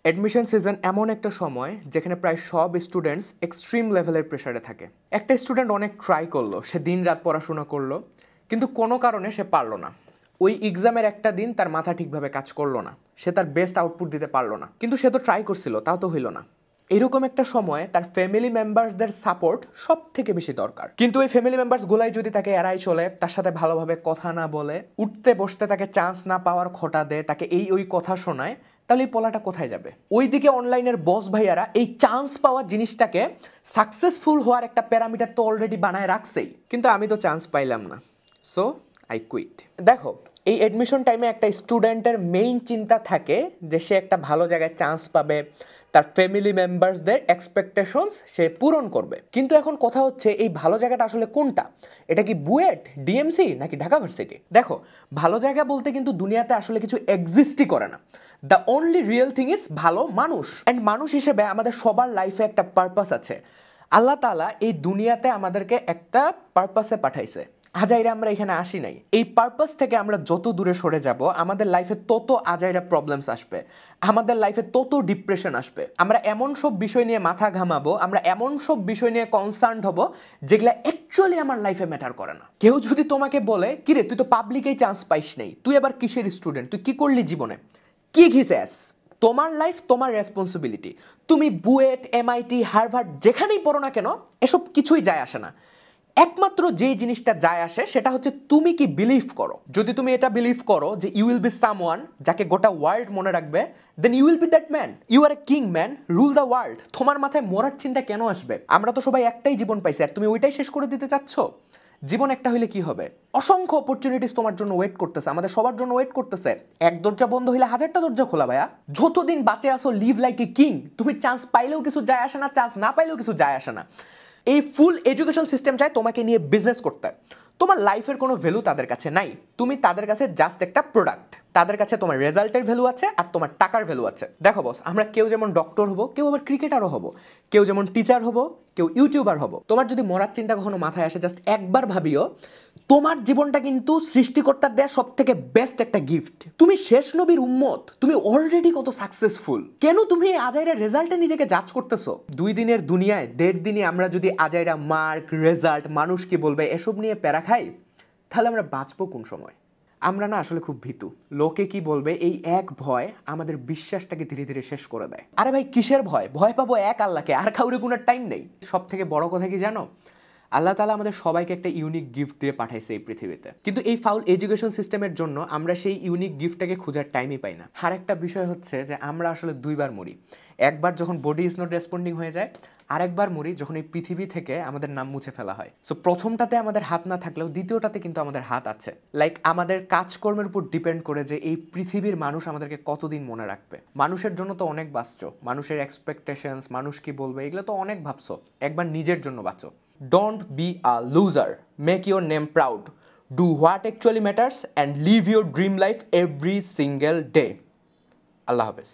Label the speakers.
Speaker 1: Admission season এমন একটা সময় যেখানে প্রায় সব স্টুডেন্টস এক্সট্রিম লেভেলের প্রেশারে থাকে। একটা স্টুডেন্ট অনেক ট্রাই করলো, সে দিন রাত পড়াশোনা করলো, কিন্তু কোনো কারণে সে পারলো না। ওই এক্সামের একটা দিন তার মাথা ঠিকভাবে কাজ করলো না, সে তার বেস্ট আউটপুট দিতে পারলো না, কিন্তু সে তো ট্রাই করছিল, তাও তো হইল না। এরকম একটা সময় তার ফ্যামিলি মেম্বার্সদের সাপোর্ট সব থেকে বেশি দরকার। কিন্তু ওই ফ্যামিলি মেম্বার্সগুলাই যদি তাকে এড়াই চলে, তার সাথে ভালোভাবে কথা না বলে, উঠতে বসতে তাকে চান্স না পাওয়ার খোঁটা দেয়, তাকে ওই কথা শোনায়, তাহলে এই পোলাটা কোথায় যাবে? ওইদিকে অনলাইনের বস ভাইয়ারা এই চান্স পাওয়ার জিনিসটাকে সাকসেসফুল হওয়ার একটা প্যারামিটার তো অলরেডি বানায় রাখছেই, কিন্তু আমি তো চান্স পাইলাম না, সো আই কুইট। দেখো, এই অ্যাডমিশন টাইমে একটা স্টুডেন্টের মেইন চিন্তা থাকে যে সে একটা ভালো জায়গায় চান্স পাবে, তার ফ্যামিলি মেম্বার্সদের এক্সপেকটেশনস সে পূরণ করবে। কিন্তু এখন কথা হচ্ছে, এই ভালো জায়গাটা আসলে কোনটা? এটা কি বুয়েট, ডিএমসি নাকি ঢাকা ভার্সিটি? দেখো, ভালো জায়গা বলতে কিন্তু দুনিয়াতে আসলে কিছু এক্সিস্টই করে না। The only real thing is ভালো মানুষ। অ্যান্ড মানুষ হিসেবে আমাদের সবার লাইফে একটা পারপাস আছে। আল্লাহ তাআলা এই দুনিয়াতে আমাদেরকে একটা পারপাসে পাঠাইছে। আজাইরা আমরা এখানে আসি নাই। এই পারপাস থেকে আমরা যত দূরে সরে যাব, আমাদের লাইফে তত আজাইরা প্রবলেমস আসবে, আমাদের লাইফে তত ডিপ্রেশন আসবে। আমরা এমন সব বিষয় নিয়ে মাথা ঘামাবো, আমরা এমন সব বিষয় নিয়ে কনসার্ন হব যেগুলো অ্যাকচুয়ালি আমার লাইফে ম্যাটার করে না। কেউ যদি তোমাকে বলে, কিরে তুই তো পাবলিকেই চান্স পাইস নাই, তুই আবার কিসের স্টুডেন্ট, তুই কি করলি জীবনে, কি ঘিসেস? তোমার লাইফ তোমার রেসপন্সিবিলিটি। তুমি বুয়েট, এমআইটি, হার্ভার্ড যেখানেই পড়ো না কেন, এসব কিছুই যায় আসে না। একমাত্র যে জিনিসটা যায় আসে সেটা হচ্ছে তুমি কি বিলিভ করো। যদি তুমি এটা বিলিভ করো যে ইউ উইল বি সামওয়ান যাকে গোটা ওয়ার্ল্ড মনে রাখবে, then you will be that man. You are a king man, rule the world. তোমার মাথায় মরার চিন্তা কেন আসবে? আমরা তো সবাই একটাই জীবন পাইছি, আর তুমি ওইটাই শেষ করে দিতে চাচ্ছ। জীবন একটা হইলে কি হবে? অসংখ্য অপরচুনিটিস তোমার জন্য ওয়েট করতেছে, আমাদের সবার জন্য ওয়েট করতেছে। এক দরজা বন্ধ হইলে হাজারটা দরজা খোলা ভাইয়া। যতদিন বাঁচে আসো লিভ লাইক এ কিং। তুমি চান্স পাইলেও কিছু যায় আসে না, চান্স না পাইলেও কিছু যায় আসে না। এই ফুল এডুকেশন সিস্টেম চায় তোমাকে নিয়ে বিজনেস করতে। তোমার লাইফের কোনো ভ্যালু তাদের কাছে নাই, তুমি তাদের কাছে জাস্ট একটা প্রোডাক্ট। তাদের কাছে তোমার রেজাল্টের ভ্যালু আছে আর তোমার টাকার ভ্যালু আছে। দেখো বস, আমরা কেউ যেমন ডক্টর হব, কেউ আবার ক্রিকেটারও হব, কেউ যেমন টিচার হব, কেউ ইউটিউবার হব। তোমার যদি মরার চিন্তা কখনো মাথায় আসে, জাস্ট একবার ভাবিও, তোমার জীবনটা কিন্তু সৃষ্টিকর্তার দেয়া সব থেকে বেস্ট একটা গিফট। তুমি শেষ নবীর উম্মত, তুমি অলরেডি কত সাকসেসফুল। কেন তুমি আজাইরা রেজাল্টে নিজেকে জাজ করতেছো? 2 দিনের দুনিয়ায় 1.5 দিনে আমরা যদি আজাইরা মার্ক, রেজাল্ট, মানুষ কি বলবে এসব নিয়ে প্যারা খাই, তাহলে আমরা বাঁচবো কোন সময়? আমরা না আসলে খুব ভীতু। লোকে কি বলবে এই এক ভয় আমাদের বিশ্বাসটাকে ধীরে ধীরে শেষ করে দেয়। আরে ভাই, কিসের ভয়? ভয় পাবো এক আল্লাহকে, আর কাউরে গুনার টাইম নেই। সব থেকে বড় কথা কি জানো? আল্লাহ তাআলা আমাদের সবাইকে একটা ইউনিক গিফট দিয়ে পাঠাইছে এই পৃথিবীতে, কিন্তু এই ফাউল এডুকেশন সিস্টেমের জন্য আমরা সেই ইউনিক গিফটটাকে খোঁজার টাইমই পাই না। আর একটা বিষয় হচ্ছে যে আমরা আসলে দুইবার মরি। একবার যখন বডি ইজ নট রেসপন্ডিং হয়ে যায়, আরেকবার মরি যখন এই পৃথিবী থেকে আমাদের নাম মুছে ফেলা হয়। সো প্রথমটাতে আমাদের হাত না থাকলেও দ্বিতীয়টাতে কিন্তু আমাদের হাত আছে। লাইক আমাদের কাজকর্মের উপর ডিপেন্ড করে যে এই পৃথিবীর মানুষ আমাদেরকে কতদিন মনে রাখবে। মানুষের জন্য তো অনেক বাঁচছো, মানুষের এক্সপেকটেশনস, মানুষ কি বলবে, এগুলো তো অনেক ভাবছো। একবার নিজের জন্য বাঁচো। Don't be a loser. Make your name proud. Do what actually matters and live your dream life every single day. Allah Hafiz.